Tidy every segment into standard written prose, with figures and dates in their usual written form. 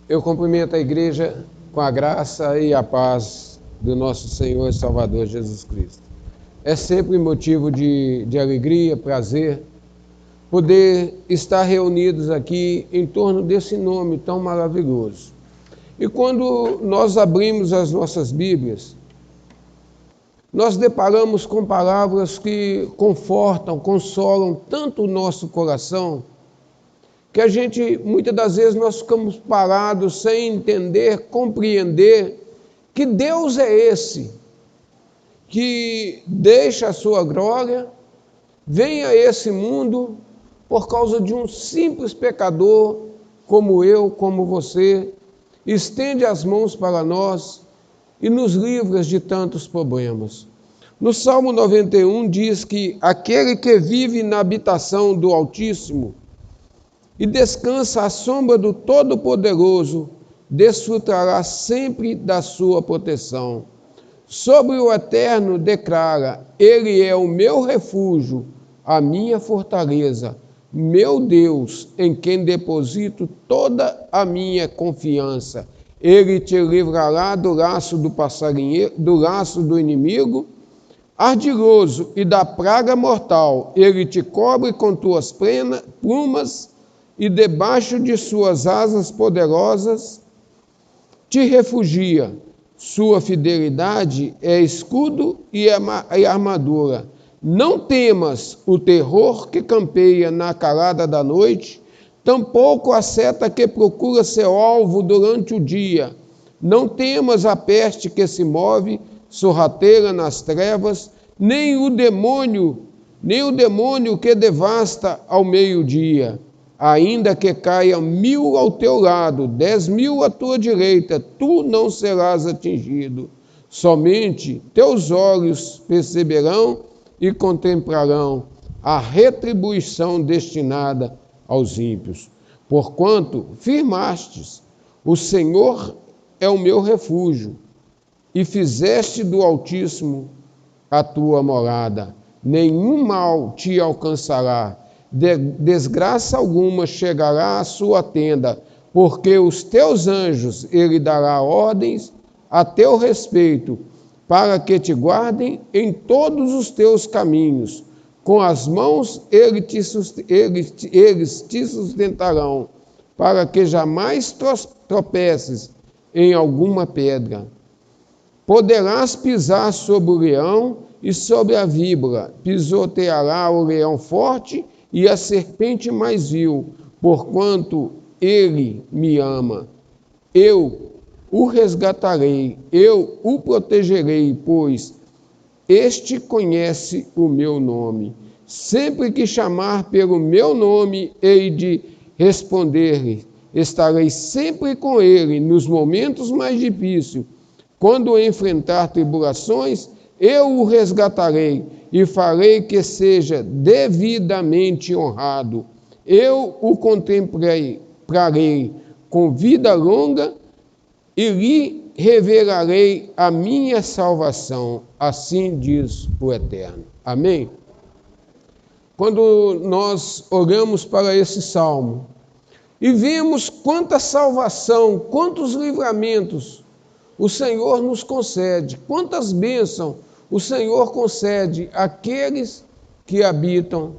Eu cumprimento a igreja com a graça e a paz do nosso Senhor e Salvador Jesus Cristo. É sempre motivo de alegria, prazer, poder estar reunidos aqui em torno desse nome tão maravilhoso. E quando nós abrimos as nossas Bíblias, nós deparamos com palavras que confortam, consolam tanto o nosso coração, que a gente, muitas das vezes, nós ficamos parados sem entender, compreender que Deus é esse, que deixa a sua glória, vem a esse mundo por causa de um simples pecador, como eu, como você, estende as mãos para nós e nos livra de tantos problemas. No Salmo 91 diz que aquele que vive na habitação do Altíssimo e descansa à sombra do Todo-Poderoso, desfrutará sempre da sua proteção. Sobre o Eterno declara: Ele é o meu refúgio, a minha fortaleza, meu Deus, em quem deposito toda a minha confiança. Ele te livrará do laço do passarinheiro, do laço do inimigo ardiloso e da praga mortal. Ele te cobre com tuas plumas e debaixo de suas asas poderosas te refugia. Sua fidelidade é escudo e armadura. Não temas o terror que campeia na calada da noite, tampouco a seta que procura seu alvo durante o dia. Não temas a peste que se move sorrateira nas trevas, nem o demônio que devasta ao meio-dia. Ainda que caia 1000 ao teu lado, 10.000 à tua direita, tu não serás atingido. Somente teus olhos perceberão e contemplarão a retribuição destinada aos ímpios. Porquanto firmastes, o Senhor é o meu refúgio, e fizeste do Altíssimo a tua morada. Nenhum mal te alcançará, desgraça alguma chegará à sua tenda, porque os teus anjos ele dará ordens a teu respeito, para que te guardem em todos os teus caminhos. Com as mãos eles te sustentarão, para que jamais tropeces em alguma pedra. Poderás pisar sobre o leão e sobre a víbora, pisoteará o leão forte e a serpente mais vil, porquanto ele me ama. Eu o resgatarei, eu o protegerei, pois este conhece o meu nome. Sempre que chamar pelo meu nome, hei de responder-lhe. Estarei sempre com ele nos momentos mais difíceis. Quando enfrentar tribulações, eu o resgatarei e farei que seja devidamente honrado. Eu o contemplarei com vida longa e lhe revelarei a minha salvação. Assim diz o Eterno. Amém? Quando nós olhamos para esse salmo e vemos quanta salvação, quantos livramentos o Senhor nos concede, quantas bênçãos o Senhor concede àqueles que habitam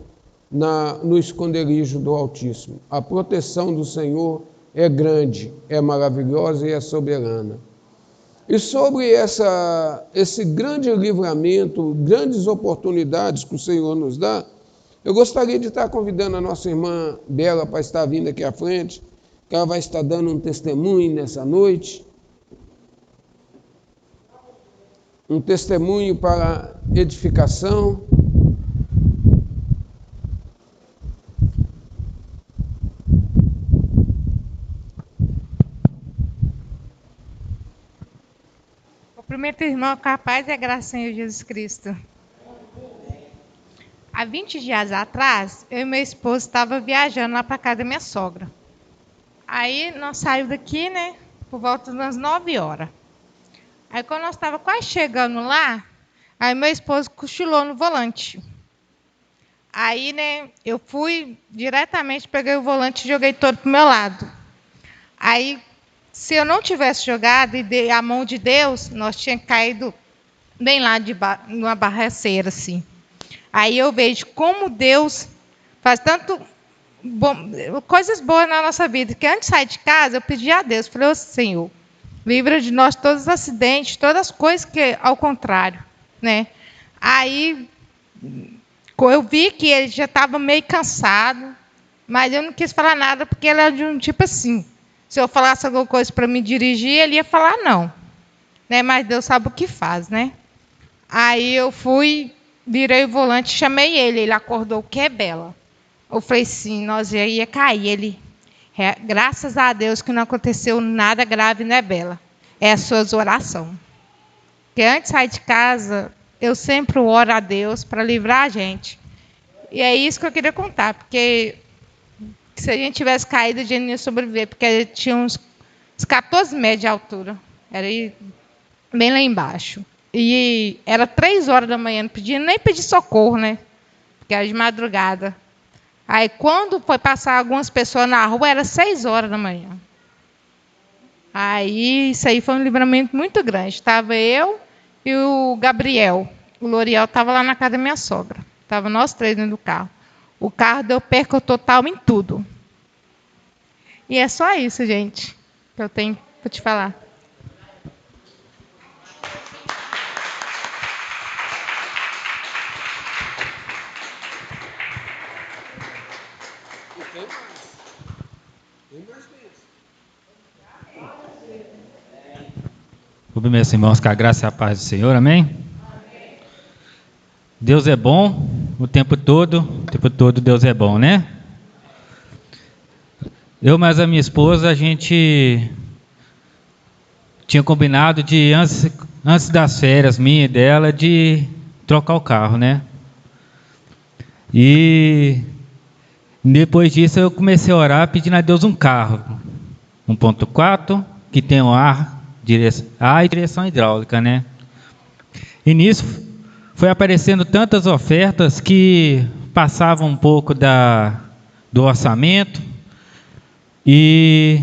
no esconderijo do Altíssimo. A proteção do Senhor é grande, é maravilhosa e é soberana. E sobre esse grande livramento, grandes oportunidades que o Senhor nos dá, eu gostaria de estar convidando a nossa irmã Bela para estar vindo aqui à frente, que ela vai estar dando um testemunho nessa noite. Um testemunho para edificação. Cumprimento o irmão com a paz e a graça do Senhor Jesus Cristo. Há 20 dias atrás, eu e meu esposo estávamos viajando lá para casa da minha sogra. Aí nós saímos daqui, né, por volta das 9 horas. Aí quando nós estávamos quase chegando lá, aí meu esposo cochilou no volante. Aí, né, eu fui diretamente, peguei o volante e joguei todo pro meu lado. Aí, se eu não tivesse jogado e dei a mão de Deus, nós tínhamos caído bem lá numa barraceira, assim. Aí eu vejo como Deus faz tanto coisas boas na nossa vida, que antes de sair de casa, eu pedi a Deus, falei, ô Senhor, livra de nós todos os acidentes, todas as coisas que ao contrário, né? Aí eu vi que ele já estava meio cansado, mas eu não quis falar nada, porque ele era de um tipo assim, se eu falasse alguma coisa para me dirigir, ele ia falar não, né? Mas Deus sabe o que faz, né? Aí eu fui, virei o volante, chamei ele acordou, que é Bela. Eu falei sim, nós ia cair. Ele, graças a Deus que não aconteceu nada grave, né, Bela? É as suas orações. Porque antes de sair de casa, eu sempre oro a Deus para livrar a gente. E é isso que eu queria contar, porque se a gente tivesse caído, a gente não ia sobreviver, porque tinha uns 14 metros de altura. Era bem lá embaixo. E era 3 horas da manhã, não podia nem pedir socorro, né? Porque era de madrugada. Aí, quando foi passar algumas pessoas na rua, era 6 horas da manhã. Aí, isso aí foi um livramento muito grande. Estava eu e o Gabriel. O L'Oreal estava lá na casa da minha sogra. Estava nós três dentro do carro. O carro deu perca total em tudo. E é só isso, gente, que eu tenho para te falar. Cumprimento meus irmãos com a graça e a paz do Senhor, amém? Deus é bom o tempo todo Deus é bom, né? Eu mais a minha esposa, a gente tinha combinado de, antes das férias minha e dela, de trocar o carro, né? E depois disso eu comecei a orar pedindo a Deus um carro, 1.4, que tem um ar e direção hidráulica, né? E nisso foi aparecendo tantas ofertas que passavam um pouco do orçamento, e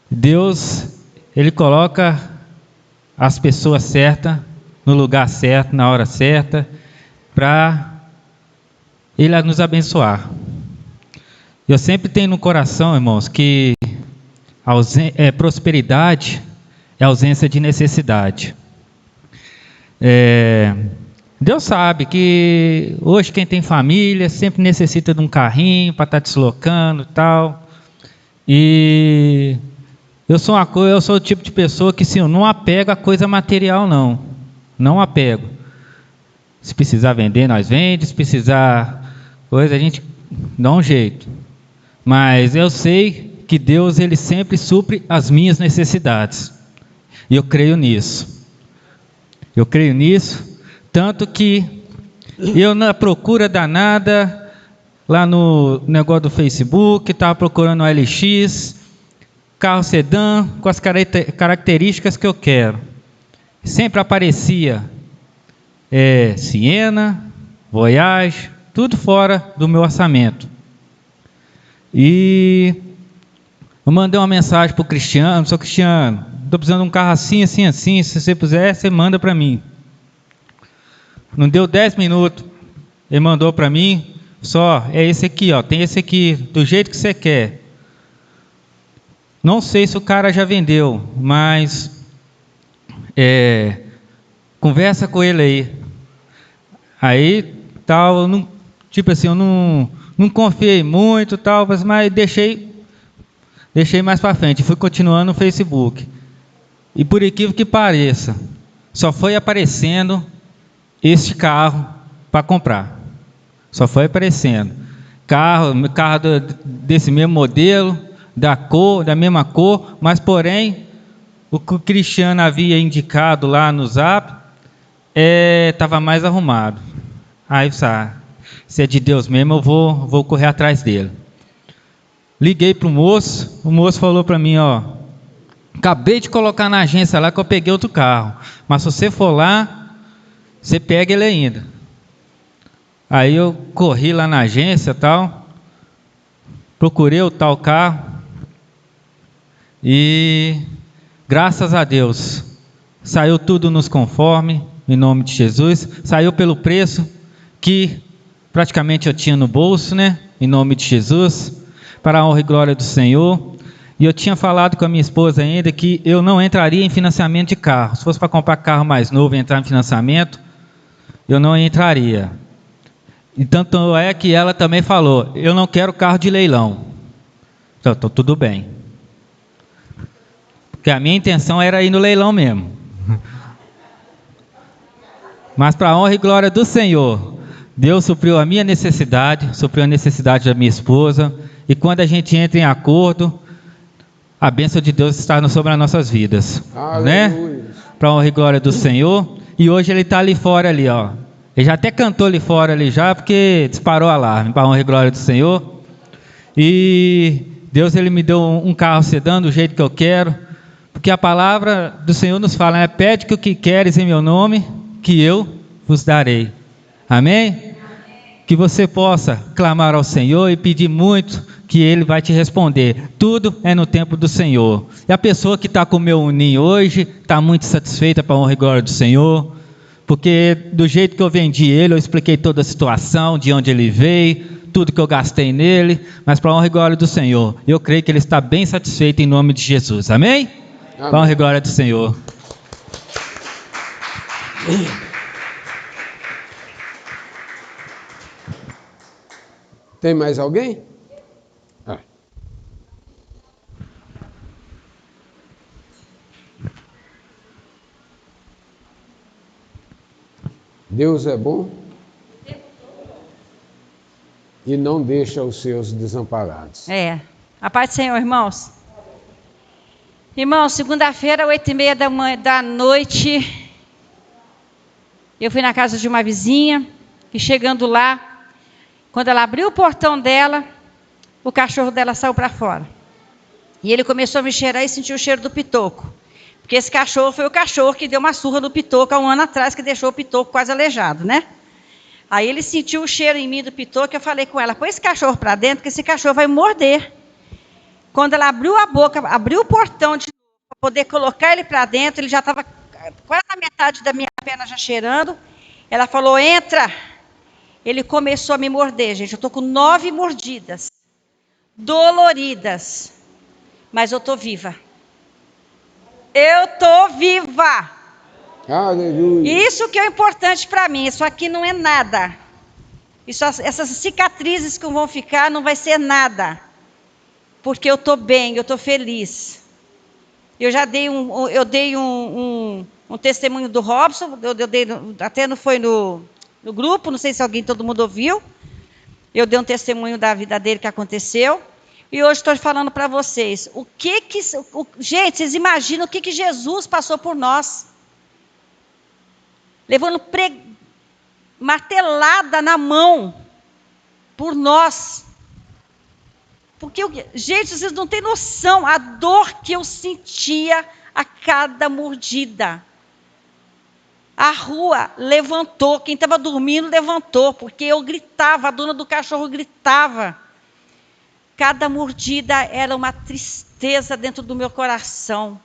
Deus, Ele coloca as pessoas certas no lugar certo, na hora certa, para Ele nos abençoar. Eu sempre tenho no coração, irmãos, que prosperidade é ausência de necessidade. Deus sabe que hoje quem tem família sempre necessita de um carrinho para estar deslocando e tal. E eu sou o tipo de pessoa que eu não apego a coisa material, não apego. Se precisar vender, nós vendemos. Se precisar coisa, a gente dá um jeito. Mas eu sei que Deus, Ele sempre supre as minhas necessidades. E eu creio nisso. Tanto que eu, na procura danada, lá no negócio do Facebook, estava procurando um LX, carro sedã, com as características que eu quero. Sempre aparecia Siena, Voyage, tudo fora do meu orçamento. E eu mandei uma mensagem para o Cristiano: sou Cristiano, estou precisando de um carro assim, assim, assim, se você puder, você manda para mim. Não deu 10 minutos, ele mandou para mim, é esse aqui, tem esse aqui, do jeito que você quer. Não sei se o cara já vendeu, mas conversa com ele aí. Aí, tal, eu não confiei muito, tal, mas deixei mais para frente, fui continuando no Facebook. E por incrível que pareça, só foi aparecendo este carro para comprar. Só foi aparecendo carro desse mesmo modelo, da mesma cor, mas porém o que o Cristiano havia indicado lá no Zap estava mais arrumado. Aí, se é de Deus mesmo, eu vou correr atrás dele. Liguei para o moço falou para mim: acabei de colocar na agência lá que eu peguei outro carro, mas se você for lá, você pega ele ainda. Aí eu corri lá na agência e tal, procurei o tal carro e, graças a Deus, saiu tudo nos conforme, em nome de Jesus. Saiu pelo preço que praticamente eu tinha no bolso, né? Em nome de Jesus, para a honra e glória do Senhor. E eu tinha falado com a minha esposa ainda que eu não entraria em financiamento de carro. Se fosse para comprar carro mais novo e entrar em financiamento, eu não entraria. E tanto é que ela também falou, eu não quero carro de leilão. Então, tudo bem. Porque a minha intenção era ir no leilão mesmo. Mas para a honra e glória do Senhor, Deus supriu a minha necessidade, supriu a necessidade da minha esposa. E quando a gente entra em acordo, a bênção de Deus está sobre as nossas vidas. Aleluia. Né? Para a honra e glória do Senhor. E hoje ele está ali fora ali, ó. Ele já até cantou ali fora ali já, porque disparou o alarme, para a honra e glória do Senhor. E Deus, ele me deu um carro sedã do jeito que eu quero, porque a palavra do Senhor nos fala, né? Pede que o que queres em meu nome, que eu vos darei. Amém? Que você possa clamar ao Senhor e pedir muito, que Ele vai te responder. Tudo é no tempo do Senhor. E a pessoa que está com o meu ninho hoje, está muito satisfeita para a honra e glória do Senhor, porque do jeito que eu vendi ele, eu expliquei toda a situação, de onde ele veio, tudo que eu gastei nele, mas para a honra e glória do Senhor, eu creio que ele está bem satisfeito em nome de Jesus. Amém? Para a honra e glória do Senhor. Tem mais alguém? Deus é bom e não deixa os seus desamparados. A paz do Senhor, irmãos. Irmãos, segunda-feira, 8h30 da noite, eu fui na casa de uma vizinha, e chegando lá, quando ela abriu o portão dela, o cachorro dela saiu para fora. E ele começou a me cheirar e sentiu o cheiro do pitoco. Porque esse cachorro foi o cachorro que deu uma surra no pitoco há um ano atrás, que deixou o pitoco quase aleijado, né? Aí ele sentiu o cheiro em mim do pitoco, eu falei com ela, põe esse cachorro para dentro, que esse cachorro vai morder. Quando ela abriu a boca, abriu o portão para poder colocar ele para dentro, ele já estava quase na metade da minha perna já cheirando. Ela falou, entra. Ele começou a me morder, gente. Eu estou com 9 mordidas, doloridas, mas eu estou viva. Eu estou viva. Aleluia. Isso que é importante para mim. Isso aqui não é nada. Essas cicatrizes que vão ficar não vai ser nada. Porque eu estou bem, eu estou feliz. Eu já dei um testemunho do Robson. Eu dei, até não foi no grupo, não sei se todo mundo ouviu. Eu dei um testemunho da vida dele que aconteceu. E hoje estou falando para vocês, gente, vocês imaginam o que Jesus passou por nós? Levando martelada na mão por nós. Porque, gente, vocês não têm noção a dor que eu sentia a cada mordida. A rua levantou, quem estava dormindo levantou, porque eu gritava, a dona do cachorro gritava. Cada mordida era uma tristeza dentro do meu coração.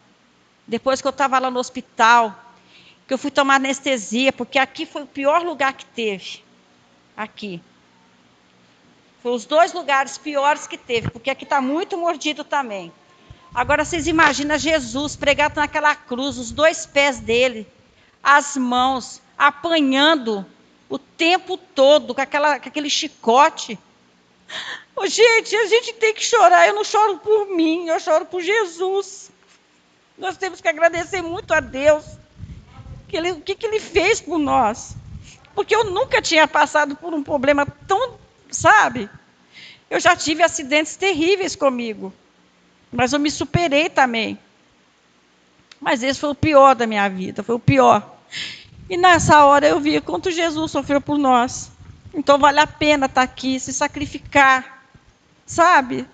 Depois que eu estava lá no hospital, que eu fui tomar anestesia, porque aqui foi o pior lugar que teve. Aqui. Foi os 2 lugares piores que teve, porque aqui está muito mordido também. Agora vocês imaginam Jesus pregado naquela cruz, os 2 pés dele, as mãos, apanhando o tempo todo com aquele chicote. Gente, a gente tem que chorar. Eu não choro por mim, eu choro por Jesus. Nós temos que agradecer muito a Deus. O que Ele fez por nós. Porque eu nunca tinha passado por um problema tão, sabe? Eu já tive acidentes terríveis comigo. Mas eu me superei também. Mas esse foi o pior da minha vida, foi o pior. E nessa hora eu vi quanto Jesus sofreu por nós. Então vale a pena estar aqui, se sacrificar. Sabe?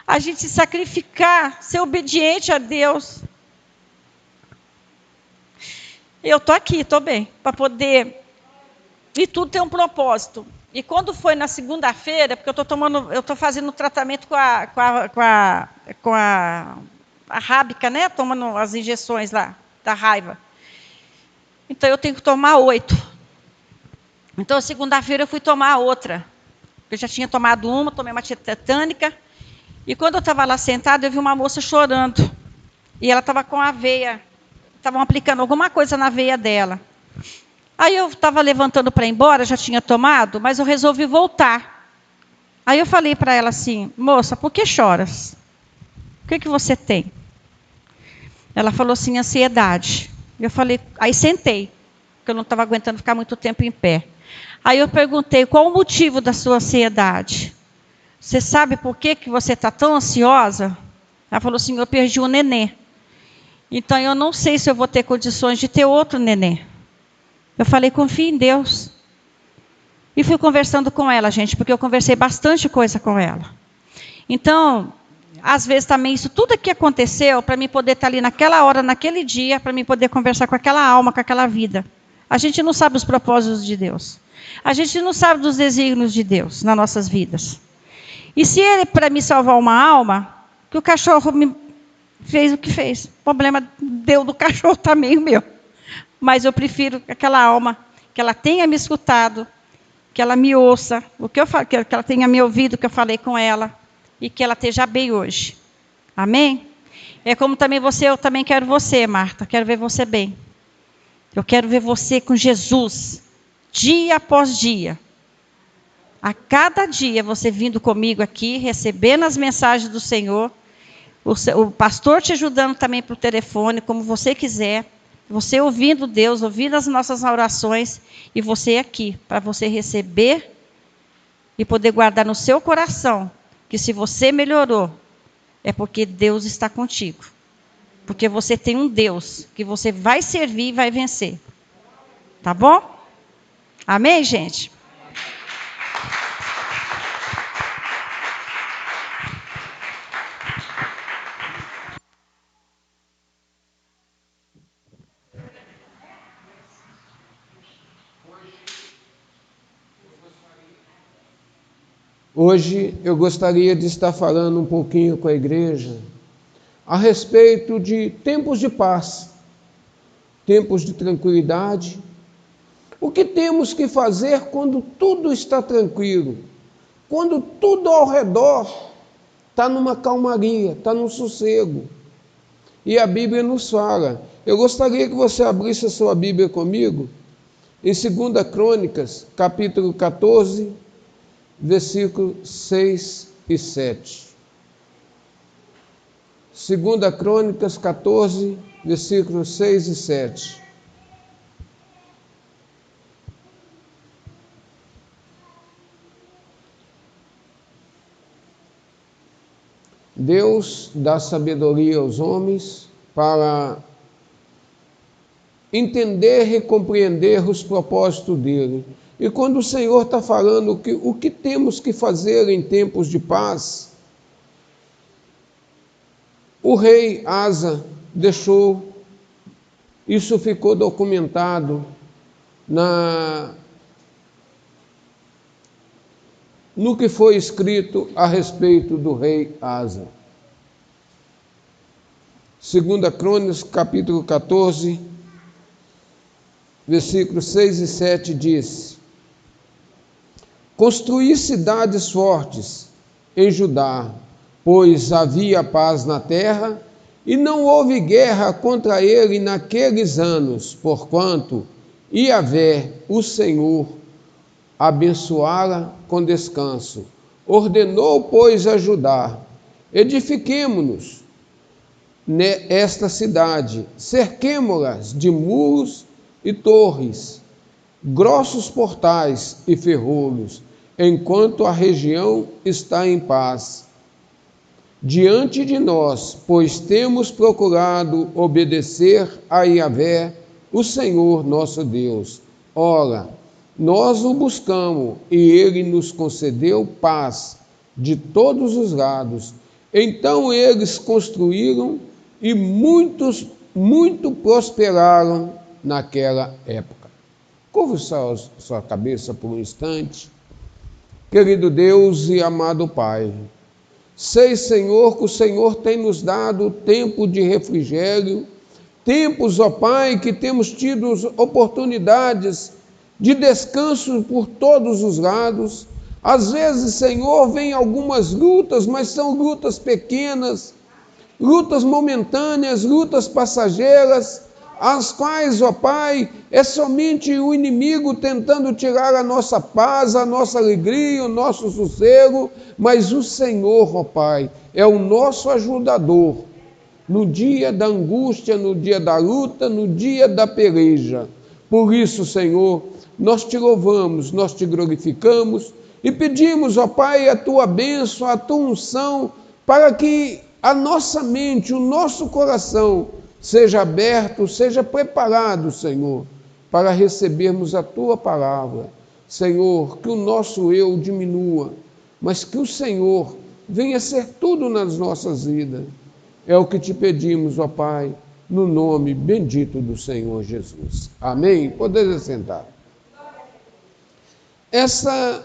A gente se sacrificar, ser obediente a Deus. Eu estou aqui, estou bem, para poder E tudo tem um propósito. E quando foi na segunda-feira, porque eu estou fazendo tratamento com a rábica, né? Tomando as injeções lá, da raiva. Então eu tenho que tomar 8. Então segunda-feira eu fui tomar outra. Eu já tinha tomado uma, tomei uma tetânica. E quando eu estava lá sentada, eu vi uma moça chorando. E ela estava com a veia, estavam aplicando alguma coisa na veia dela. Aí eu estava levantando para ir embora, já tinha tomado, mas eu resolvi voltar. Aí eu falei para ela assim: moça, por que choras? O que você tem? Ela falou assim: ansiedade. Eu falei, aí sentei, porque eu não estava aguentando ficar muito tempo em pé. Aí eu perguntei: qual o motivo da sua ansiedade? Você sabe por que você está tão ansiosa? Ela falou assim: eu perdi um nenê. Então eu não sei se eu vou ter condições de ter outro nenê. Eu falei: confia em Deus. E fui conversando com ela, gente, porque eu conversei bastante coisa com ela. Então, às vezes também isso tudo que aconteceu para mim poder estar ali naquela hora, naquele dia, para mim poder conversar com aquela alma, com aquela vida. A gente não sabe os propósitos de Deus. A gente não sabe dos desígnios de Deus nas nossas vidas. E se ele, para me salvar uma alma, que o cachorro me fez o que fez. O problema deu do cachorro também, o meu. Mas eu prefiro aquela alma, que ela tenha me escutado, que ela me ouça, o que eu falo, que ela tenha me ouvido, que eu falei com ela, e que ela esteja bem hoje. Amém? É como também você, eu também quero você, Marta, quero ver você bem. Eu quero ver você com Jesus, dia após dia. A cada dia você vindo comigo aqui, recebendo as mensagens do Senhor, o pastor te ajudando também por telefone, como você quiser, você ouvindo Deus, ouvindo as nossas orações, e você aqui, para você receber e poder guardar no seu coração, que se você melhorou, é porque Deus está contigo. Porque você tem um Deus que você vai servir e vai vencer. Tá bom? Amém, gente? Hoje eu gostaria de estar falando um pouquinho com a igreja a respeito de tempos de paz, tempos de tranquilidade. O que temos que fazer quando tudo está tranquilo? Quando tudo ao redor está numa calmaria, está num sossego. E a Bíblia nos fala. Eu gostaria que você abrisse a sua Bíblia comigo, em 2 Crônicas, capítulo 14, versículos 6 e 7. 2 Crônicas 14, versículos 6 e 7. Deus dá sabedoria aos homens para entender e compreender os propósitos dele. E quando o Senhor está falando o que temos que fazer em tempos de paz, o rei Asa deixou, isso ficou documentado no que foi escrito a respeito do rei Asa. 2 Crônicas, capítulo 14, versículos 6 e 7 diz: construí cidades fortes em Judá, pois havia paz na terra, e não houve guerra contra ele naqueles anos, porquanto Yahvé, o Senhor, abençoara com descanso. Ordenou, pois, a Judá: edifiquemo-nos nesta cidade, cerquemo-las de muros e torres, grossos portais e ferrolhos, enquanto a região está em paz diante de nós, pois temos procurado obedecer a Yahvé, o Senhor nosso Deus. Ora, nós o buscamos e ele nos concedeu paz de todos os lados. Então eles construíram e muito prosperaram naquela época. Curva sua cabeça por um instante. Querido Deus e amado Pai, sei, Senhor, que o Senhor tem nos dado tempo de refrigério, tempos, ó Pai, que temos tido oportunidades de descanso por todos os lados. Às vezes, Senhor, vem algumas lutas, mas são lutas pequenas, lutas momentâneas, lutas passageiras, as quais, ó Pai, é somente o inimigo tentando tirar a nossa paz, a nossa alegria, o nosso sossego, mas o Senhor, ó Pai, é o nosso ajudador no dia da angústia, no dia da luta, no dia da peleja. Por isso, Senhor, nós te louvamos, nós te glorificamos e pedimos, ó Pai, a tua bênção, a tua unção, para que a nossa mente, o nosso coração seja aberto, seja preparado, Senhor, para recebermos a tua palavra. Senhor, que o nosso eu diminua, mas que o Senhor venha ser tudo nas nossas vidas. É o que te pedimos, ó Pai, no nome bendito do Senhor Jesus. Amém? Podeis sentar. Essa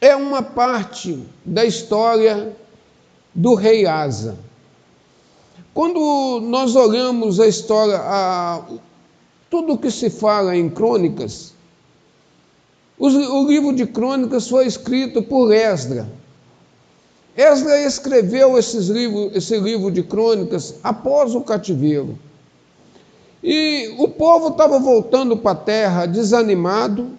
é uma parte da história do rei Asa. Quando nós olhamos a história, tudo que se fala em crônicas, o livro de crônicas foi escrito por Esdras. Esdras escreveu esse livro de crônicas após o cativeiro. E o povo estava voltando para a terra desanimado,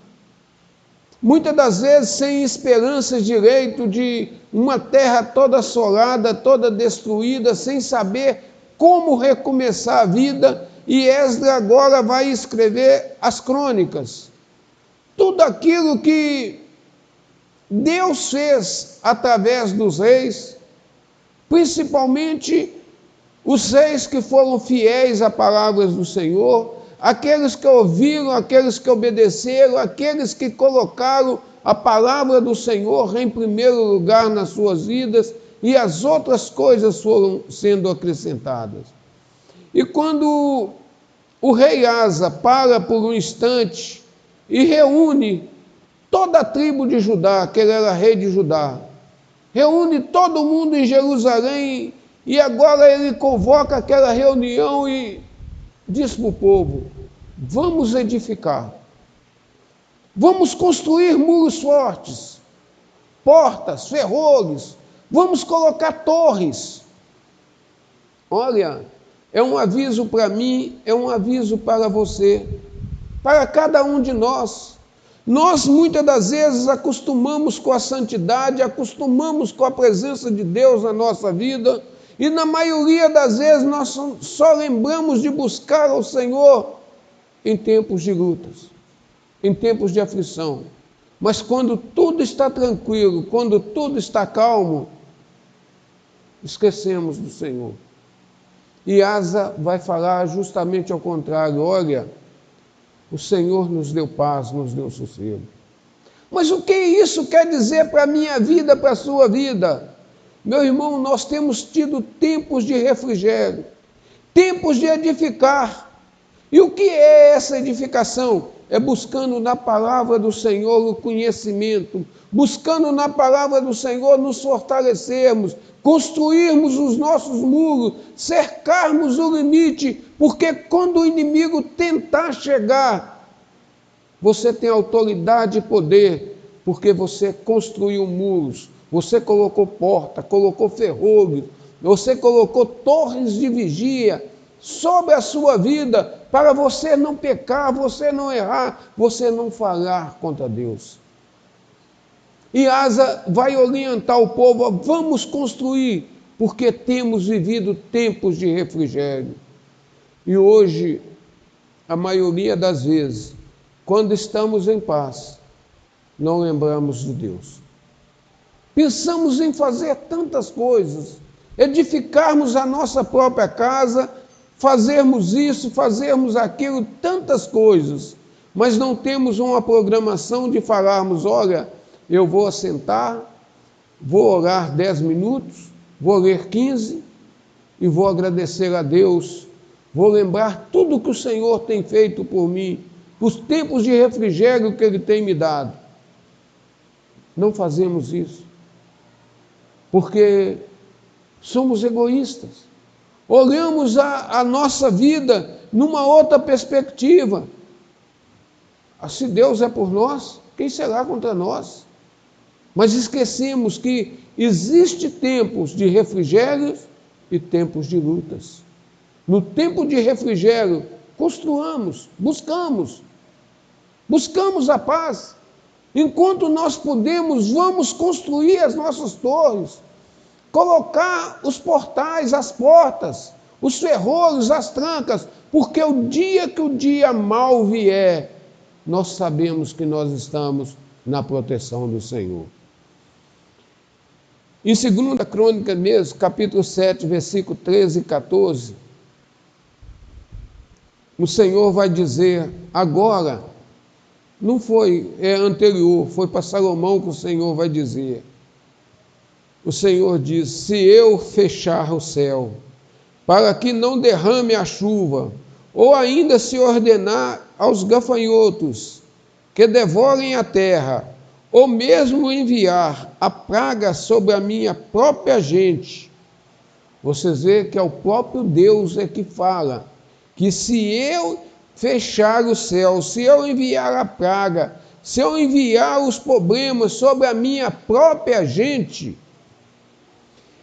muitas das vezes sem esperança direito de uma terra toda assolada, toda destruída, sem saber como recomeçar a vida. E Esdras agora vai escrever as crônicas. Tudo aquilo que Deus fez através dos reis, principalmente os reis que foram fiéis a palavras do Senhor, aqueles que ouviram, aqueles que obedeceram, aqueles que colocaram a palavra do Senhor em primeiro lugar nas suas vidas, e as outras coisas foram sendo acrescentadas. E quando o rei Asa para por um instante e reúne toda a tribo de Judá, que ele era rei de Judá, reúne todo mundo em Jerusalém, e agora ele convoca aquela reunião e diz para o povo: vamos edificar, vamos construir muros fortes, portas, ferrolhos, vamos colocar torres. Olha, é um aviso para mim, é um aviso para você, para cada um de nós. Nós muitas das vezes acostumamos com a santidade, acostumamos com a presença de Deus na nossa vida, e na maioria das vezes nós só lembramos de buscar ao Senhor em tempos de lutas, em tempos de aflição. Mas quando tudo está tranquilo, quando tudo está calmo, esquecemos do Senhor. E Asa vai falar justamente ao contrário: olha, o Senhor nos deu paz, nos deu sossego. Mas o que isso quer dizer para a minha vida, para a sua vida? Meu irmão, nós temos tido tempos de refrigério, tempos de edificar. E o que é essa edificação? É buscando na palavra do Senhor o conhecimento, buscando na palavra do Senhor nos fortalecermos, construirmos os nossos muros, cercarmos o limite, porque quando o inimigo tentar chegar, você tem autoridade e poder, porque você construiu muros, você colocou porta, colocou ferrolho, você colocou torres de vigia sobre a sua vida, para você não pecar, você não errar, você não falar contra Deus. E Asa vai orientar o povo: vamos construir, porque temos vivido tempos de refrigério. E hoje, a maioria das vezes, quando estamos em paz, não lembramos de Deus. Pensamos em fazer tantas coisas, edificarmos a nossa própria casa, fazermos isso, fazermos aquilo, tantas coisas, mas não temos uma programação de falarmos: olha, eu vou assentar, vou orar 10 minutos, vou ler 15 e vou agradecer a Deus Vou lembrar tudo que o Senhor tem feito por mim, os tempos de refrigério que Ele tem me dado. Não fazemos isso, porque somos egoístas. Olhamos a nossa vida numa outra perspectiva. Se Deus é por nós, quem será contra nós? Mas esquecemos que existe tempos de refrigério e tempos de lutas. No tempo de refrigério, construamos, buscamos a paz. Enquanto nós podemos, vamos construir as nossas torres, colocar os portais, as portas, os ferrolhos, as trancas, porque o dia que o dia mal vier, nós sabemos que nós estamos na proteção do Senhor. Em 2 Crônica mesmo, capítulo 7, versículo 13 e 14, o Senhor vai dizer, agora, não foi anterior, foi para Salomão que o Senhor vai dizer. O Senhor diz, se eu fechar o céu, para que não derrame a chuva, ou ainda se ordenar aos gafanhotos que devorem a terra, ou mesmo enviar a praga sobre a minha própria gente. Vocês veem que é o próprio Deus que fala, que se eu fechar o céu, se eu enviar a praga, se eu enviar os problemas sobre a minha própria gente,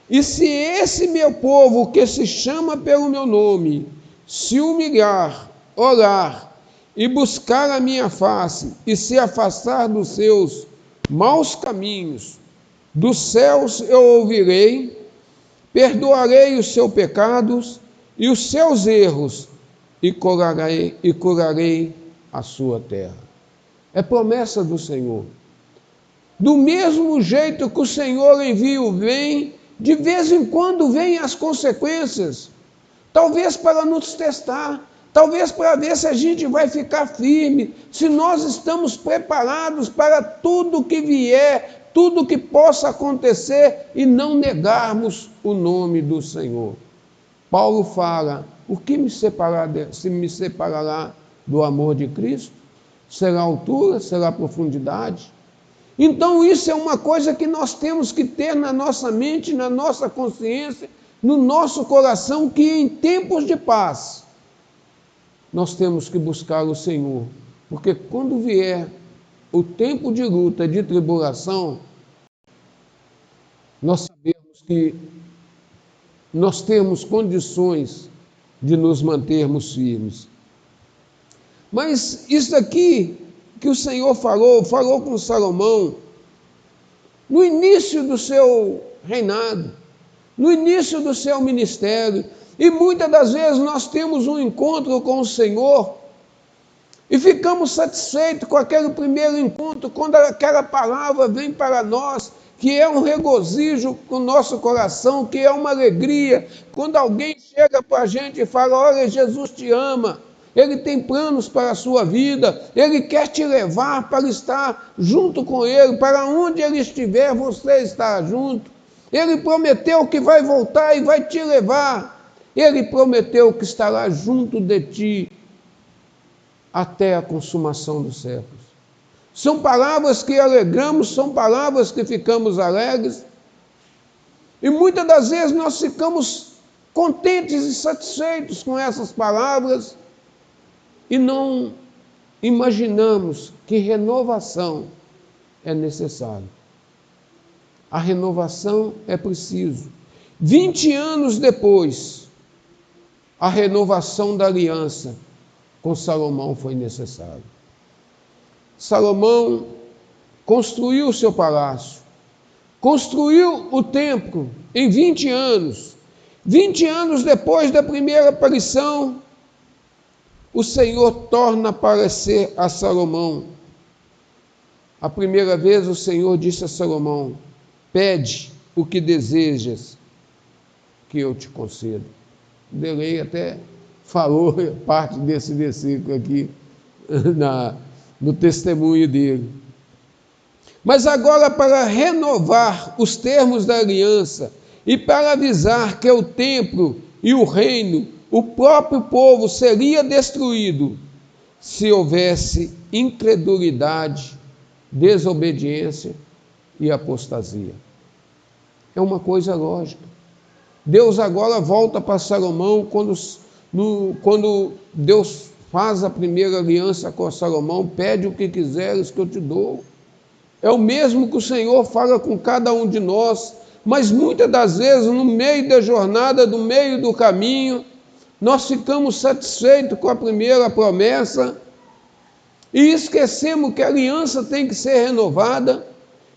e se esse meu povo que se chama pelo meu nome, se humilhar, orar e buscar a minha face e se afastar dos seus maus caminhos, dos céus eu ouvirei, perdoarei os seus pecados e os seus erros e curarei a sua terra. É promessa do Senhor. Do mesmo jeito que o Senhor envia o bem, de vez em quando vêm as consequências, talvez para nos testar, talvez para ver se a gente vai ficar firme, se nós estamos preparados para tudo que vier, tudo que possa acontecer e não negarmos o nome do Senhor. Paulo fala, o que me separará do amor de Cristo? Será a altura? Será a profundidade? Então isso é uma coisa que nós temos que ter na nossa mente, na nossa consciência, no nosso coração, que em tempos de paz, nós temos que buscar o Senhor. Porque quando vier o tempo de luta, de tribulação, nós sabemos que nós temos condições de nos mantermos firmes. Mas isso aqui que o Senhor falou com Salomão, no início do seu reinado, no início do seu ministério, e muitas das vezes nós temos um encontro com o Senhor e ficamos satisfeitos com aquele primeiro encontro, quando aquela palavra vem para nós, que é um regozijo com o nosso coração, que é uma alegria, quando alguém chega para a gente e fala, olha, Jesus te ama, Ele tem planos para a sua vida, Ele quer te levar para estar junto com Ele, para onde Ele estiver, você está junto. Ele prometeu que vai voltar e vai te levar. Ele prometeu que estará junto de ti até a consumação dos séculos. São palavras que alegramos, são palavras que ficamos alegres, e muitas das vezes nós ficamos contentes e satisfeitos com essas palavras, e não imaginamos que renovação é necessária. A renovação é preciso. 20 anos depois, a renovação da aliança com Salomão foi necessária. Salomão construiu o seu palácio, construiu o templo em 20 anos. 20 anos depois da primeira aparição, o Senhor torna a aparecer a Salomão. A primeira vez o Senhor disse a Salomão, pede o que desejas que eu te concedo. Delei até falou parte desse versículo aqui no testemunho dele. Mas agora, para renovar os termos da aliança e para avisar que o templo e o reino o próprio povo seria destruído se houvesse incredulidade, desobediência e apostasia. É uma coisa lógica. Deus agora volta para Salomão, quando Deus faz a primeira aliança com Salomão, pede o que quiseres que eu te dou. É o mesmo que o Senhor fala com cada um de nós, mas muitas das vezes, no meio da jornada, no meio do caminho, nós ficamos satisfeitos com a primeira promessa e esquecemos que a aliança tem que ser renovada,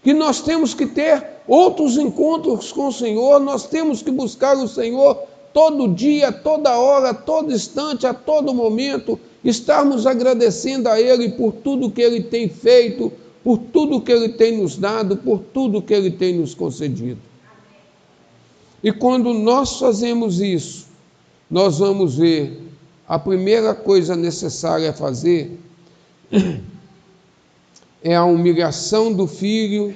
que nós temos que ter outros encontros com o Senhor, nós temos que buscar o Senhor todo dia, toda hora, todo instante, a todo momento, estarmos agradecendo a Ele por tudo que Ele tem feito, por tudo que Ele tem nos dado, por tudo que Ele tem nos concedido. E quando nós fazemos isso, nós vamos ver a primeira coisa necessária a fazer é a humilhação do filho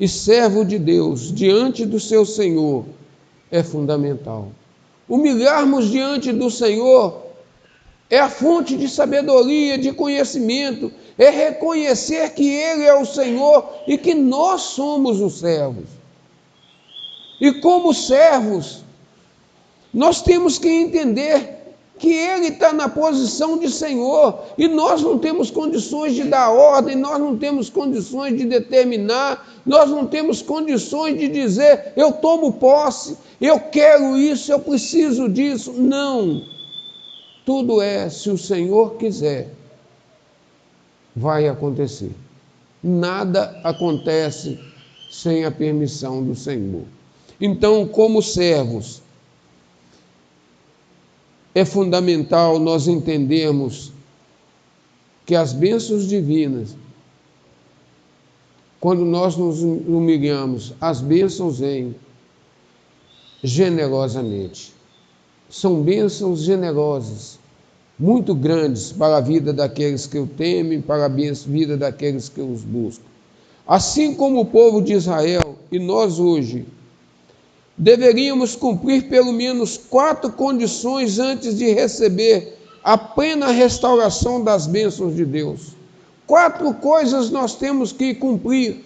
e servo de Deus diante do seu Senhor é fundamental. Humilharmos diante do Senhor é a fonte de sabedoria, de conhecimento, é reconhecer que Ele é o Senhor e que nós somos os servos. E como servos, nós temos que entender que Ele está na posição de Senhor e nós não temos condições de dar ordem, nós não temos condições de determinar, nós não temos condições de dizer, eu tomo posse, eu quero isso, eu preciso disso. Não. Tudo é, se o Senhor quiser, vai acontecer. Nada acontece sem a permissão do Senhor. Então, como servos, é fundamental nós entendermos que as bênçãos divinas, quando nós nos humilhamos, as bênçãos vêm generosamente. São bênçãos generosas, muito grandes para a vida daqueles que o temem, para a vida daqueles que os buscam. Assim como o povo de Israel, e nós hoje, deveríamos cumprir pelo menos 4 condições antes de receber a plena restauração das bênçãos de Deus. 4 coisas nós temos que cumprir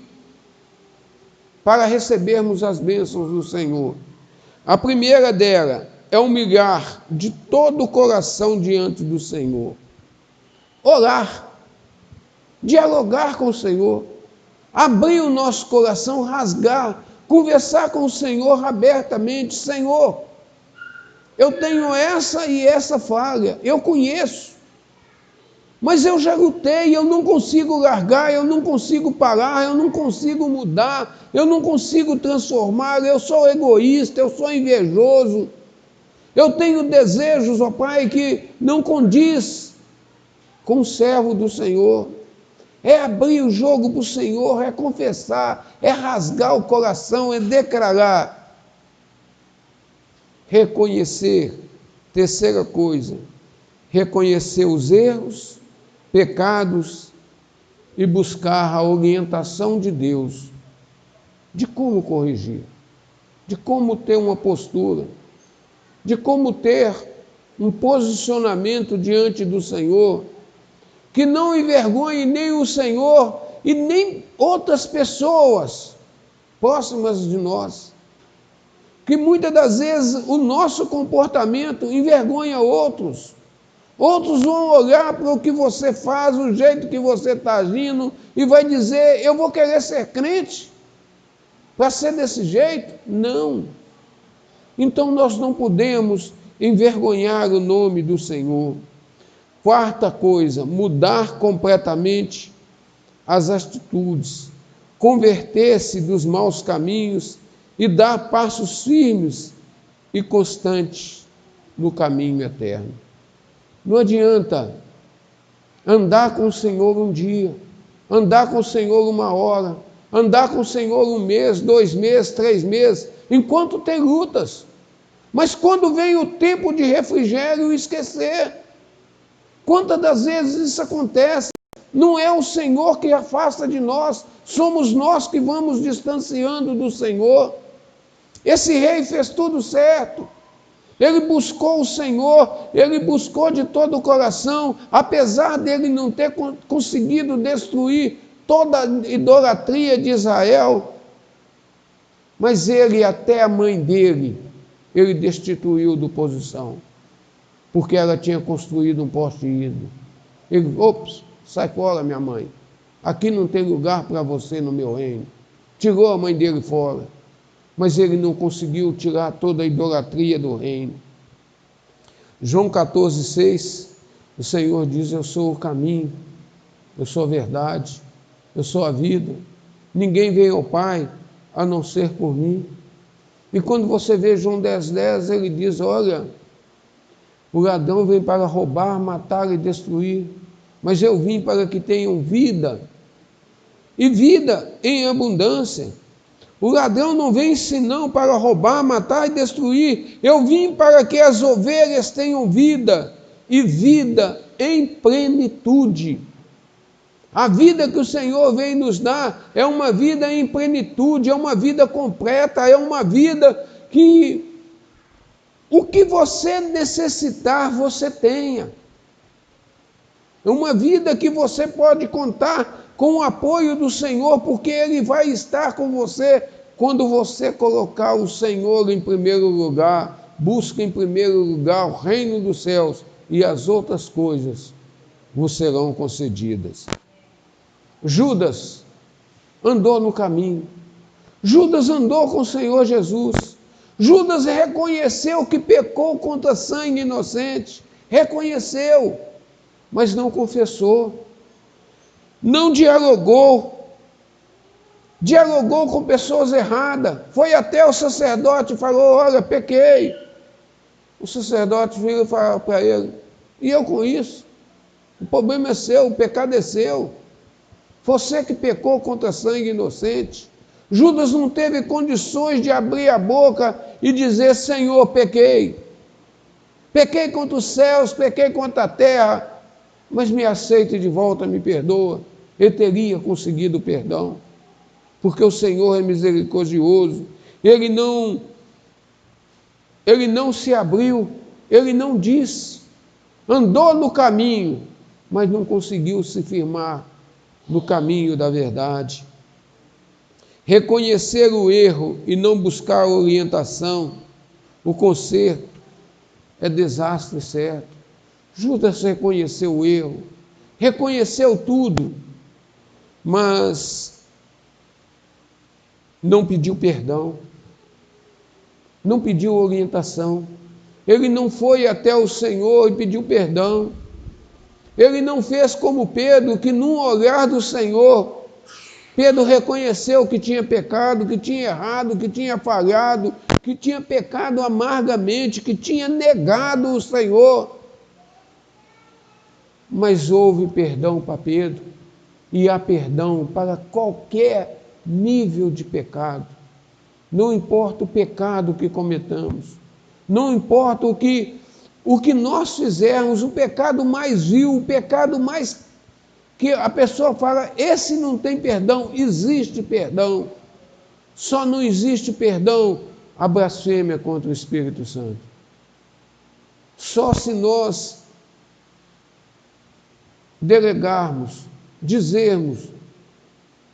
para recebermos as bênçãos do Senhor. A primeira dela é humilhar de todo o coração diante do Senhor. Orar, dialogar com o Senhor, abrir o nosso coração, rasgar, conversar com o Senhor abertamente. Senhor, eu tenho essa e essa falha, eu conheço, mas eu já lutei, eu não consigo largar, eu não consigo parar, eu não consigo mudar, eu não consigo transformar, eu sou egoísta, eu sou invejoso, eu tenho desejos, ó Pai, que não condiz com o servo do Senhor. É abrir o jogo para o Senhor, é confessar, é rasgar o coração, é declarar. Reconhecer, terceira coisa, reconhecer os erros, pecados e buscar a orientação de Deus, de como corrigir, de como ter uma postura, de como ter um posicionamento diante do Senhor, que não envergonhe nem o Senhor e nem outras pessoas próximas de nós. Que muitas das vezes o nosso comportamento envergonha outros. Outros vão olhar para o que você faz, o jeito que você está agindo, e vai dizer, eu vou querer ser crente para ser desse jeito? Não. Então nós não podemos envergonhar o nome do Senhor. Quarta coisa, mudar completamente as atitudes, converter-se dos maus caminhos e dar passos firmes e constantes no caminho eterno. Não adianta andar com o Senhor um dia, andar com o Senhor uma hora, andar com o Senhor 1 mês, 2 meses, 3 meses, enquanto tem lutas. Mas quando vem o tempo de refrigério, esquecer. Quantas das vezes isso acontece? Não é o Senhor que afasta de nós, somos nós que vamos distanciando do Senhor. Esse rei fez tudo certo. Ele buscou o Senhor, ele buscou de todo o coração, apesar dele não ter conseguido destruir toda a idolatria de Israel, mas ele, até a mãe dele, ele destituiu da posição, porque ela tinha construído um poste ídolo. Ele, ops, sai fora, minha mãe, aqui não tem lugar para você no meu reino. Tirou a mãe dele fora, mas ele não conseguiu tirar toda a idolatria do reino. João 14,6, o Senhor diz: eu sou o caminho, eu sou a verdade, eu sou a vida, ninguém veio ao Pai a não ser por mim. E quando você vê João 10,10, ele diz: olha, o ladrão vem para roubar, matar e destruir, mas eu vim para que tenham vida, e vida em abundância. O ladrão não vem senão para roubar, matar e destruir. Eu vim para que as ovelhas tenham vida, e vida em plenitude. A vida que o Senhor vem nos dar é uma vida em plenitude, é uma vida completa, é uma vida que o que você necessitar, você tenha. É uma vida que você pode contar com o apoio do Senhor, porque Ele vai estar com você quando você colocar o Senhor em primeiro lugar. Busca em primeiro lugar o reino dos céus, e as outras coisas vos serão concedidas. Judas andou no caminho. Judas andou com o Senhor Jesus. Judas reconheceu que pecou contra sangue inocente. Reconheceu, mas não confessou. Não dialogou. Dialogou com pessoas erradas. Foi até o sacerdote e falou: olha, pequei. O sacerdote vira e fala para ele: e eu com isso? O problema é seu, o pecado é seu. Você que pecou contra sangue inocente. Judas não teve condições de abrir a boca e dizer: Senhor, pequei. Pequei contra os céus, pequei contra a terra, mas me aceite de volta, me perdoa. Ele teria conseguido perdão, porque o Senhor é misericordioso. Ele não se abriu, ele não disse. Andou no caminho, mas não conseguiu se firmar no caminho da verdade. Reconhecer o erro e não buscar orientação, o conserto, é desastre certo. Judas reconheceu o erro, reconheceu tudo, mas não pediu perdão, não pediu orientação. Ele não foi até o Senhor e pediu perdão. Ele não fez como Pedro, que num olhar do Senhor, Pedro reconheceu que tinha pecado, que tinha errado, que tinha falhado, que tinha pecado amargamente, que tinha negado o Senhor. Mas houve perdão para Pedro, e há perdão para qualquer nível de pecado. Não importa o pecado que cometamos, não importa o que nós fizermos, o pecado mais vil, o pecado mais que a pessoa fala: esse não tem perdão. Existe perdão. Só não existe perdão a blasfêmia contra o Espírito Santo. Só se nós delegarmos, dizermos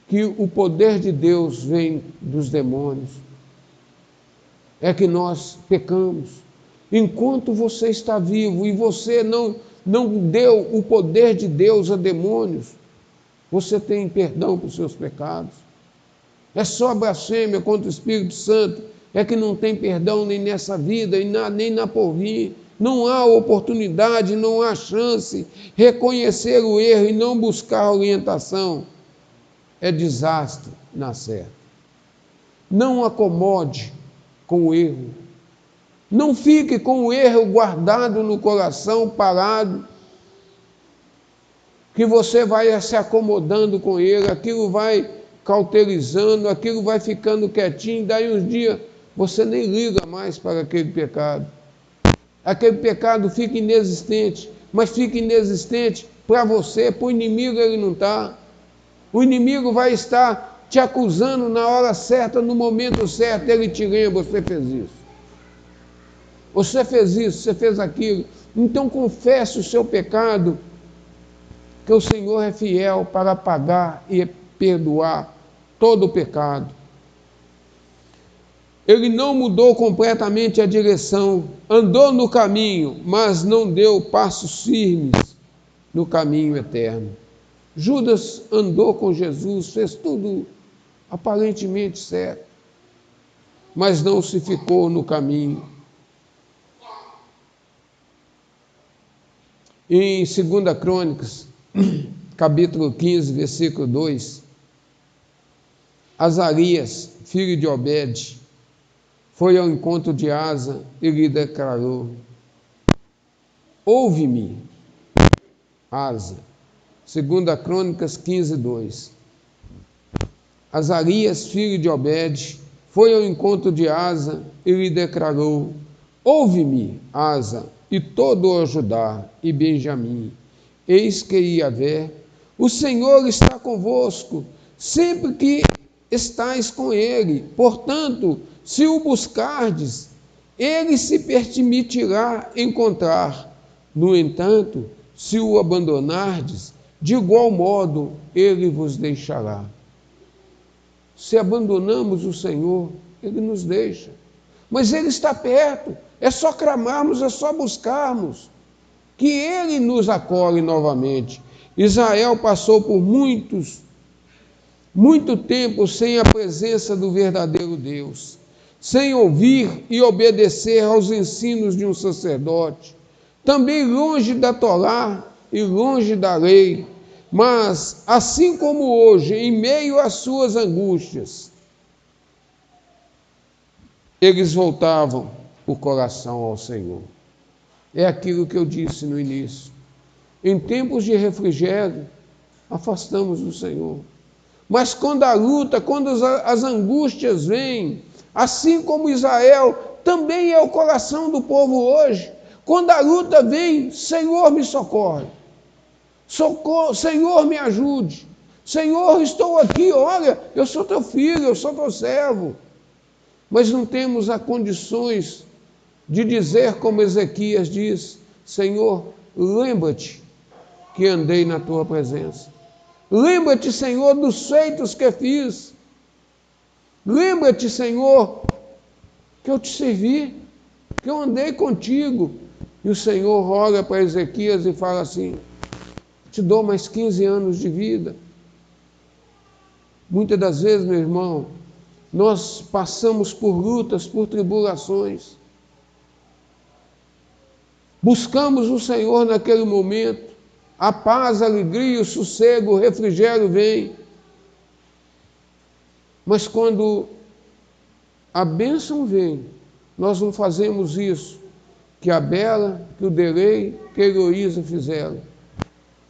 que o poder de Deus vem dos demônios, é que nós pecamos. Enquanto você está vivo e você não deu o poder de Deus a demônios, você tem perdão para os seus pecados. É só a blasfêmia contra o Espírito Santo é que não tem perdão nem nessa vida nem na porvir. Não há oportunidade, não há chance. Reconhecer o erro e não buscar orientação é desastre na certa. Não acomode com o erro. Não fique com o erro guardado no coração, parado, que você vai se acomodando com ele, aquilo vai cauterizando, aquilo vai ficando quietinho, daí uns dias você nem liga mais para aquele pecado. Aquele pecado fica inexistente, mas fica inexistente para você, para o inimigo ele não está. O inimigo vai estar te acusando na hora certa, no momento certo, ele te lembra: você fez isso. Você fez isso, você fez aquilo. Então confesse o seu pecado, que o Senhor é fiel para pagar e perdoar todo o pecado. Ele não mudou completamente a direção, andou no caminho, mas não deu passos firmes no caminho eterno. Judas andou com Jesus, fez tudo aparentemente certo, mas não se ficou no caminho. Em 2 Crônicas, capítulo 15, versículo 2, Azarias, filho de Obed, foi ao encontro de Asa e lhe declarou: ouve-me, Asa. 2 Crônicas 15, 2. Azarias, filho de Obed, foi ao encontro de Asa e lhe declarou: ouve-me, Asa, e todo o Judá e Benjamim. Eis que Iavé, o Senhor está convosco, sempre que estais com ele. Portanto, se o buscardes, ele se permitirá encontrar. No entanto, se o abandonardes, de igual modo ele vos deixará. Se abandonamos o Senhor, ele nos deixa. Mas ele está perto, é só clamarmos, é só buscarmos, que ele nos acolhe novamente. Israel passou por muito tempo sem a presença do verdadeiro Deus, sem ouvir e obedecer aos ensinos de um sacerdote, também longe da Torá e longe da lei. Mas, assim como hoje, em meio às suas angústias, eles voltavam o coração ao Senhor. É aquilo que eu disse no início. Em tempos de refrigério, afastamos do Senhor. Mas quando a luta, quando as angústias vêm, assim como Israel, também é o coração do povo hoje. Quando a luta vem, Senhor, me socorre. Senhor, me ajude. Senhor, estou aqui, olha, eu sou teu filho, eu sou teu servo. Mas não temos as condições de dizer como Ezequias diz: Senhor, lembra-te que andei na tua presença. Lembra-te, Senhor, dos feitos que fiz. Lembra-te, Senhor, que eu te servi, que eu andei contigo. E o Senhor olha para Ezequias e fala assim: te dou mais 15 anos de vida. Muitas das vezes, meu irmão, nós passamos por lutas, por tribulações. Buscamos o Senhor naquele momento. A paz, a alegria, o sossego, o refrigério vem. Mas quando a bênção vem, nós não fazemos isso que a Bela, que o Derei, que a Heloísa fizeram.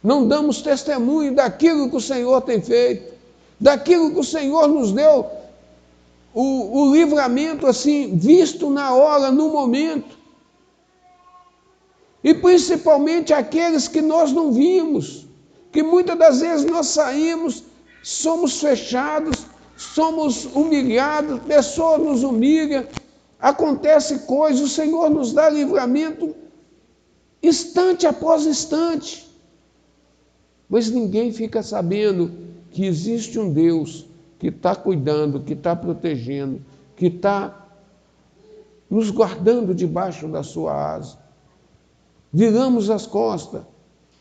Não damos testemunho daquilo que o Senhor tem feito, daquilo que o Senhor nos deu, o livramento assim, visto na hora, no momento. E principalmente aqueles que nós não vimos, que muitas das vezes nós saímos, somos fechados, somos humilhados, pessoas nos humilham, acontece coisas, o Senhor nos dá livramento instante após instante. Mas ninguém fica sabendo que existe um Deus que está cuidando, que está protegendo, que está nos guardando debaixo da sua asa. Viramos as costas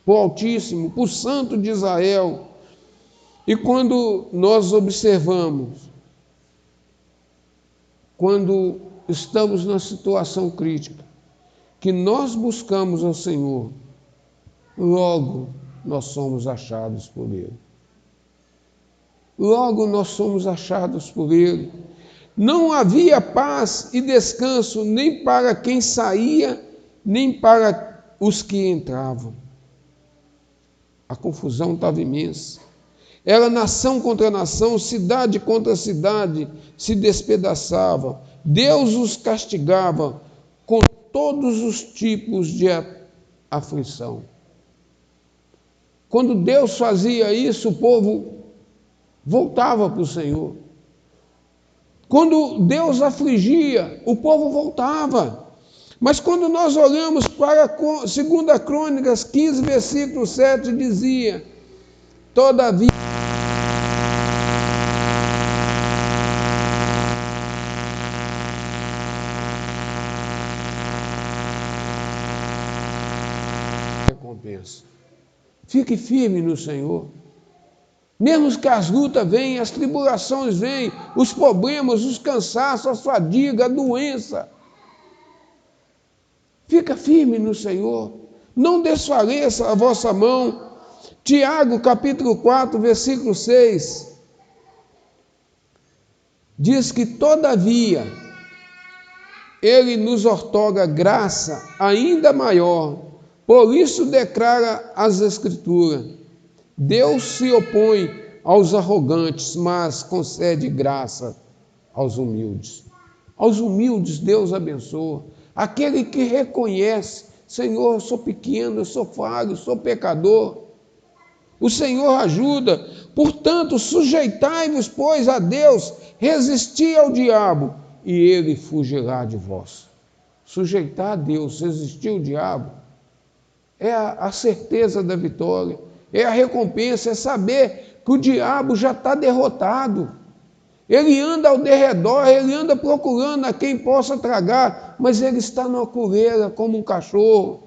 para o Altíssimo, para o Santo de Israel. E quando nós observamos, quando estamos na situação crítica, que nós buscamos ao Senhor, logo nós somos achados por Ele. Logo nós somos achados por Ele. Não havia paz e descanso nem para quem saía, nem para os que entravam. A confusão estava imensa. Era nação contra nação, cidade contra cidade, se despedaçavam. Deus os castigava com todos os tipos de aflição. Quando Deus fazia isso, o povo voltava para o Senhor. Quando Deus afligia, o povo voltava. Mas quando nós olhamos para 2 Crônicas 15, versículo 7, dizia: todavia recompensa. Fique firme no Senhor. Mesmo que as lutas venham, as tribulações venham, os problemas, os cansaços, a fadiga, a doença. Fica firme no Senhor. Não desfaleça a vossa mão. Tiago, capítulo 4, versículo 6. Diz que, todavia, Ele nos outorga graça ainda maior. Por isso declara as Escrituras: Deus se opõe aos arrogantes, mas concede graça aos humildes. Aos humildes Deus abençoa. Aquele que reconhece: Senhor, eu sou pequeno, eu sou falho, eu sou pecador. O Senhor ajuda. Portanto, sujeitai-vos, pois, a Deus, resisti ao diabo, e ele fugirá de vós. Sujeitar a Deus, resistir ao diabo, é a certeza da vitória, é a recompensa, é saber que o diabo já está derrotado. Ele anda ao derredor, ele anda procurando a quem possa tragar, mas ele está na coleira como um cachorro.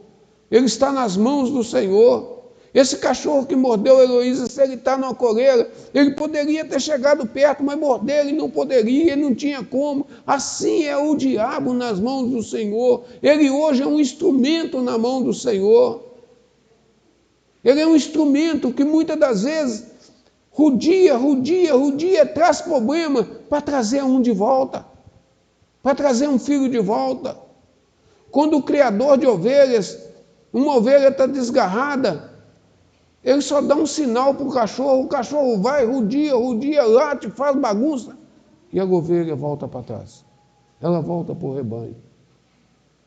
Ele está nas mãos do Senhor. Esse cachorro que mordeu Heloísa, se ele está na coleira, ele poderia ter chegado perto, mas morder ele não poderia, ele não tinha como. Assim é o diabo nas mãos do Senhor. Ele hoje é um instrumento na mão do Senhor. Ele é um instrumento que muitas das vezes rodia, traz problema para trazer um de volta, para trazer um filho de volta. Quando o criador de ovelhas, uma ovelha está desgarrada, ele só dá um sinal para o cachorro vai, rodia, late, faz bagunça, e a ovelha volta para trás. Ela volta para o rebanho.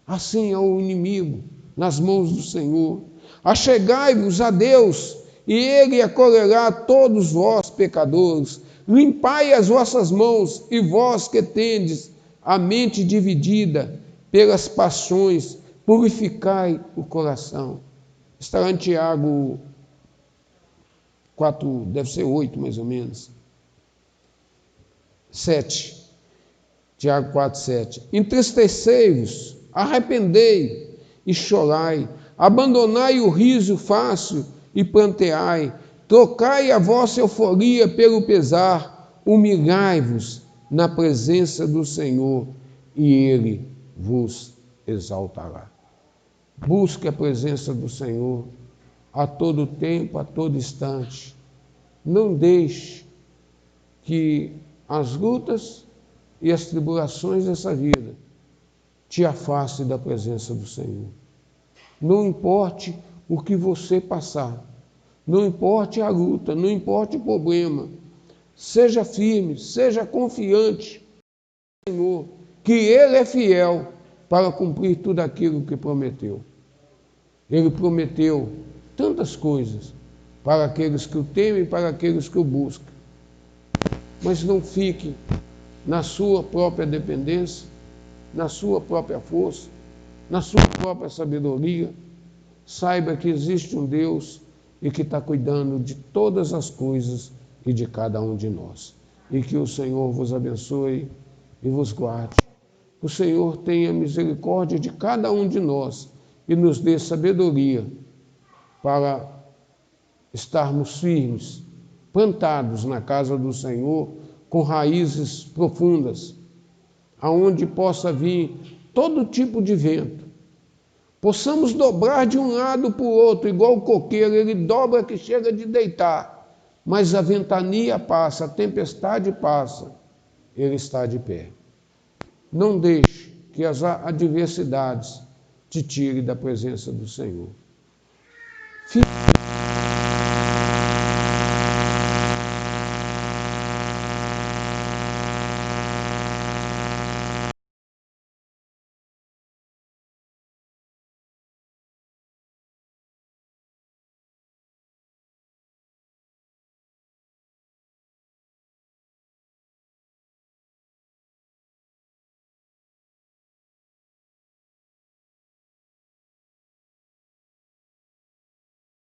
Assim é o inimigo nas mãos do Senhor. Achegai-vos a Deus, e Ele acolherá todos vós, pecadores. Limpai as vossas mãos, e vós que tendes a mente dividida pelas paixões, purificai o coração. Está lá em Tiago 4, deve ser 8 mais ou menos. 7. Tiago 4, 7. Entristecei-vos, arrependei e chorai, abandonai o riso fácil e planteai, trocai a vossa euforia pelo pesar, humilhai-vos na presença do Senhor e Ele vos exaltará. Busque a presença do Senhor a todo tempo, a todo instante. Não deixe que as lutas e as tribulações dessa vida te afastem da presença do Senhor. Não importe o que você passar, não importe a luta, não importe o problema, seja firme, seja confiante no Senhor, que Ele é fiel para cumprir tudo aquilo que prometeu. Ele prometeu tantas coisas para aqueles que o temem e para aqueles que o buscam. Mas não fique na sua própria dependência, na sua própria força, na sua própria sabedoria. Saiba que existe um Deus e que está cuidando de todas as coisas e de cada um de nós. E que o Senhor vos abençoe e vos guarde. O Senhor tenha misericórdia de cada um de nós e nos dê sabedoria para estarmos firmes, plantados na casa do Senhor, com raízes profundas, aonde possa vir todo tipo de vento. Possamos dobrar de um lado para o outro, igual o coqueiro, ele dobra que chega de deitar, mas a ventania passa, a tempestade passa, ele está de pé. Não deixe que as adversidades te tirem da presença do Senhor. Fique